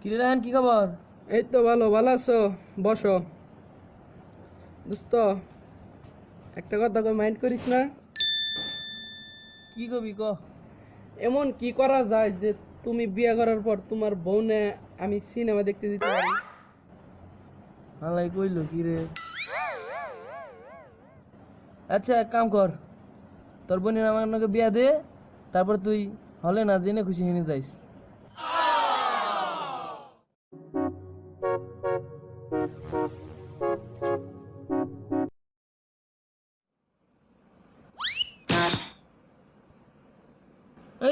কিরে রায়হান, কি খবর? এই তো ভালো ভালো আছো? বসো দোস্ত, একটা কথা মাইন্ড করিস না। কি কবি ক। এমন কি করা যায় যে তুমি বিয়ে করার পর তোমার বউনে আমি সিনেমা দেখতে দিতে পারি? হালাই কইলো কি রে? আচ্ছা, এক কাম কর, তোর বোনের আমার নাকি বিয়া দে, তারপর তুই হলে না জেনে খুশি হেনে যাইস।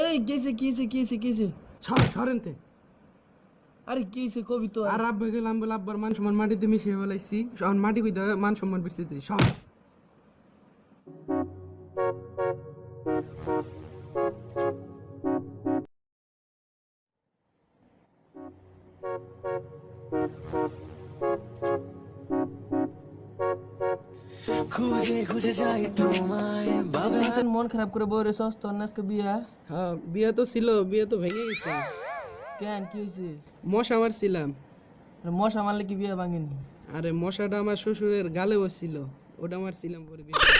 এই কিছে কিছে কিছে কিছে? সরেনতে। আরে কিছে কবি তো। আর আব্বা গেলাম বলে আব্বার মান সম্মান মাটিতে মিশিয়ে ফেলাইছি, এখন মাটি কই দেবে মান সম্মান বেশিতে সব। খুঁজে খুঁজে যাই তোমায় বাবা। মন খারাপ করে বউরে সস তোর নাচকে বিয়া? হ্যাঁ বিয়ে তো ছিল, বিয়ে তো ভেঙে গেছে। কেন, কি হয়েছে? মশা মারছিলাম। মশা মারলে কি বিয়া ভাঙেনি? আরে মশাটা আমার শ্বশুরের গালে বসছিল, ওটা মারছিলাম পরে বিয়ে।